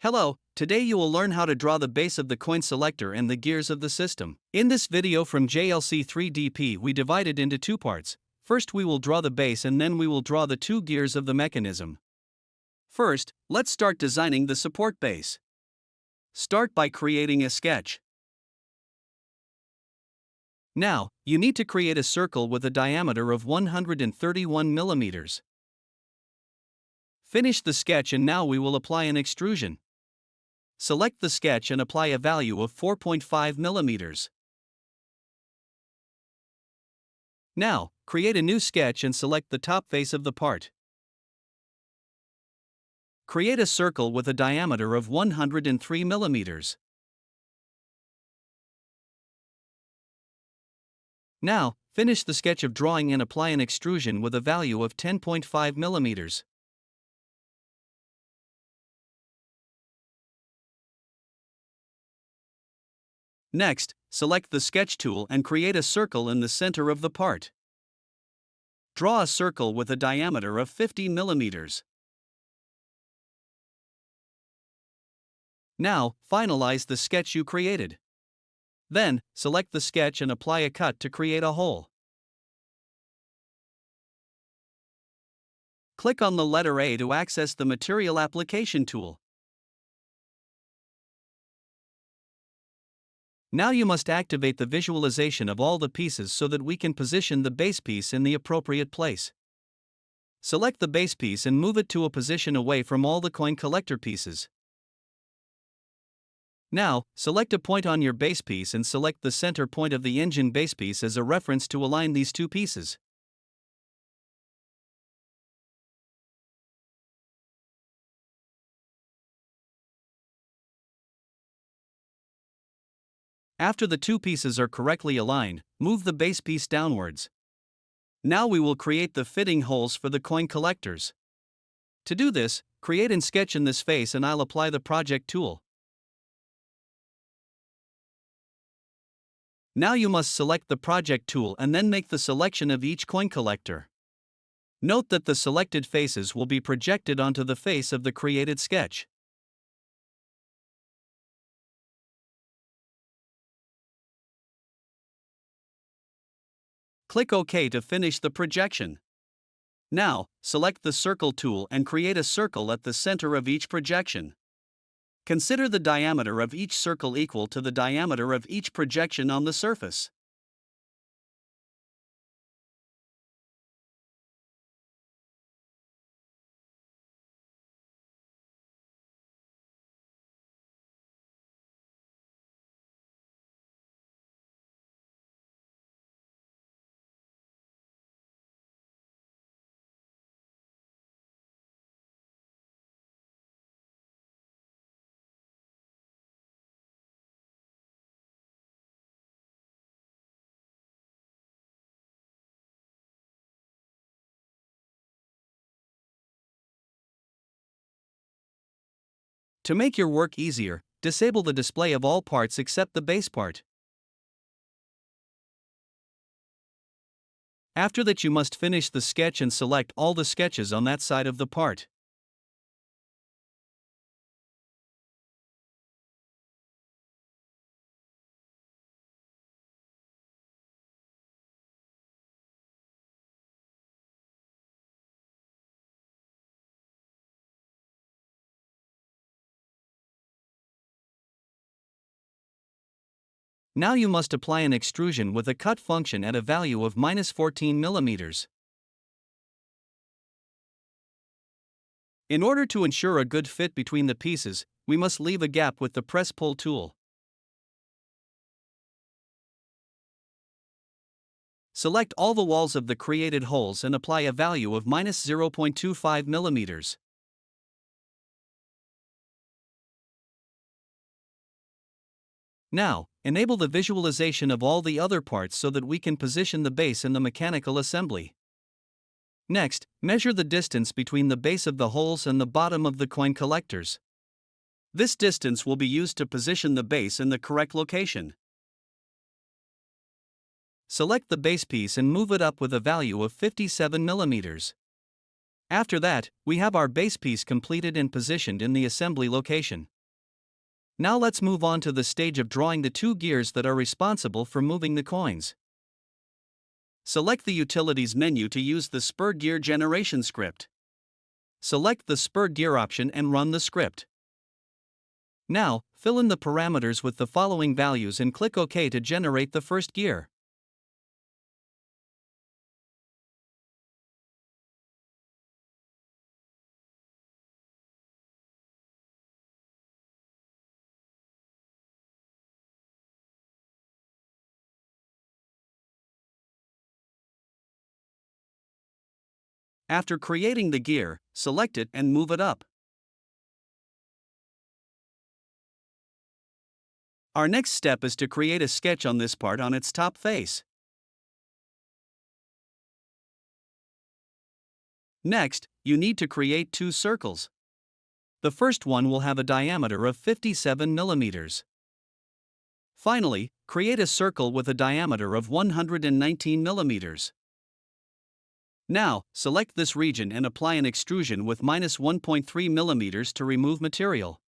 Hello, today you will learn how to draw the base of the coin selector and the gears of the system. In this video from JLC3DP we divide it into two parts. First we will draw the base and then we will draw the two gears of the mechanism. First, let's start designing the support base. Start by creating a sketch. Now, you need to create a circle with a diameter of 131 millimeters. Finish the sketch and now we will apply an extrusion. Select the sketch and apply a value of 4.5 millimeters. Now, create a new sketch and select the top face of the part. Create a circle with a diameter of 103 millimeters. Now, finish the sketch of drawing and apply an extrusion with a value of 10.5 millimeters. Next, select the sketch tool and create a circle in the center of the part. Draw a circle with a diameter of 50 millimeters. Now, finalize the sketch you created. Then, select the sketch and apply a cut to create a hole. Click on the letter A to access the Material Application tool. Now you must activate the visualization of all the pieces so that we can position the base piece in the appropriate place. Select the base piece and move it to a position away from all the coin collector pieces. Now, select a point on your base piece and select the center point of the engine base piece as a reference to align these two pieces. After the two pieces are correctly aligned, move the base piece downwards. Now we will create the fitting holes for the coin collectors. To do this, create and sketch in this face and I'll apply the project tool. Now you must select the project tool and then make the selection of each coin collector. Note that the selected faces will be projected onto the face of the created sketch. Click OK to finish the projection. Now, select the Circle tool and create a circle at the center of each projection. Consider the diameter of each circle equal to the diameter of each projection on the surface. To make your work easier, disable the display of all parts except the base part. After that you must finish the sketch and select all the sketches on that side of the part. Now you must apply an extrusion with a cut function at a value of -14 millimeters. In order to ensure a good fit between the pieces, we must leave a gap with the press-pull tool. Select all the walls of the created holes and apply a value of -0.25 millimeters. Now, enable the visualization of all the other parts so that we can position the base in the mechanical assembly. Next, measure the distance between the base of the holes and the bottom of the coin collectors. This distance will be used to position the base in the correct location. Select the base piece and move it up with a value of 57 millimeters. After that, we have our base piece completed and positioned in the assembly location. Now let's move on to the stage of drawing the two gears that are responsible for moving the coins. Select the Utilities menu to use the spur gear generation script. Select the spur gear option and run the script. Now, fill in the parameters with the following values and click OK to generate the first gear. After creating the gear, select it and move it up. Our next step is to create a sketch on this part on its top face. Next, you need to create two circles. The first one will have a diameter of 57 millimeters. Finally, create a circle with a diameter of 119 millimeters. Now, select this region and apply an extrusion with -1.3 millimeters to remove material.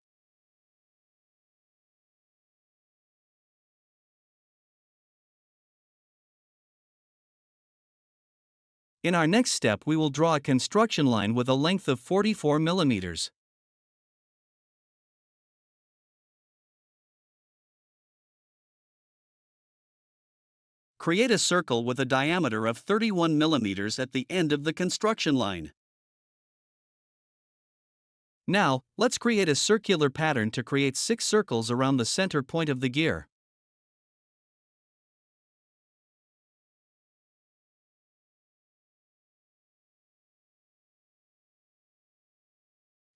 In our next step, we will draw a construction line with a length of 44 millimeters. Create a circle with a diameter of 31 millimeters at the end of the construction line. Now, let's create a circular pattern to create 6 circles around the center point of the gear.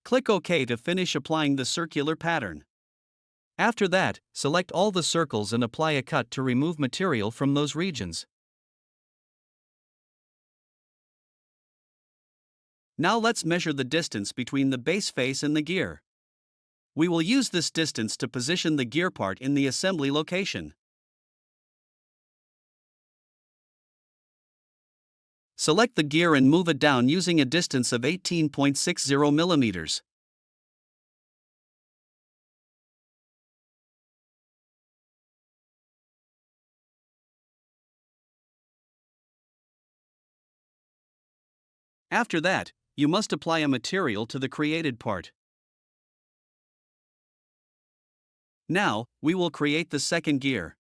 Click OK to finish applying the circular pattern. After that, select all the circles and apply a cut to remove material from those regions. Now let's measure the distance between the base face and the gear. We will use this distance to position the gear part in the assembly location. Select the gear and move it down using a distance of 18.60 millimeters. After that, you must apply a material to the created part. Now, we will create the second gear.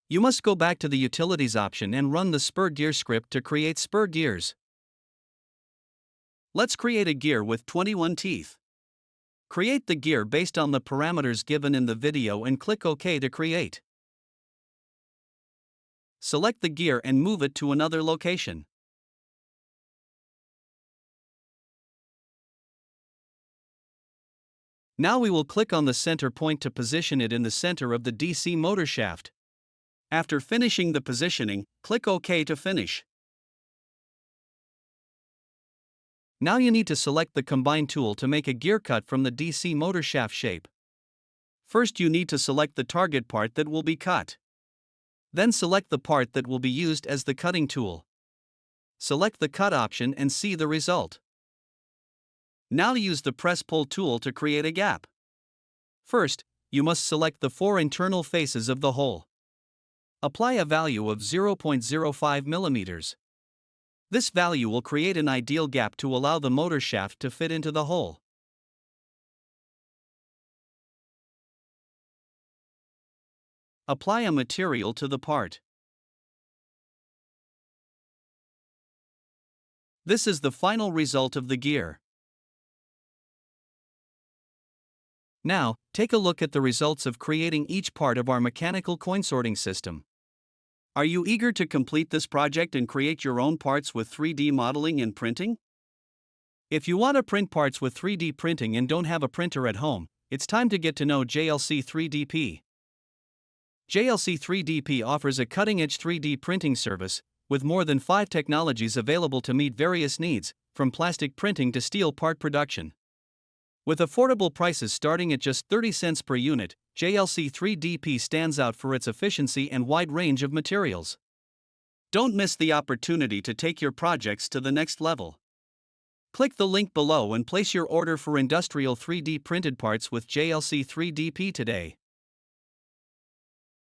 You must go back to the Utilities option and run the spur gear script to create spur gears. Let's create a gear with 21 teeth. Create the gear based on the parameters given in the video and click OK to create. Select the gear and move it to another location. Now we will click on the center point to position it in the center of the DC motor shaft. After finishing the positioning, click OK to finish. Now you need to select the Combine tool to make a gear cut from the DC motor shaft shape. First you need to select the target part that will be cut. Then select the part that will be used as the cutting tool. Select the Cut option and see the result. Now use the Press-Pull tool to create a gap. First, you must select the 4 internal faces of the hole. Apply a value of 0.05 millimeters. This value will create an ideal gap to allow the motor shaft to fit into the hole. Apply a material to the part. This is the final result of the gear. Now, take a look at the results of creating each part of our mechanical coin sorting system. Are you eager to complete this project and create your own parts with 3D modeling and printing? If you want to print parts with 3D printing and don't have a printer at home, it's time to get to know JLC3DP. JLC3DP offers a cutting-edge 3D printing service, with more than 5 technologies available to meet various needs, from plastic printing to steel part production. With affordable prices starting at just 30 cents per unit, JLC3DP stands out for its efficiency and wide range of materials. Don't miss the opportunity to take your projects to the next level. Click the link below and place your order for industrial 3D printed parts with JLC3DP today.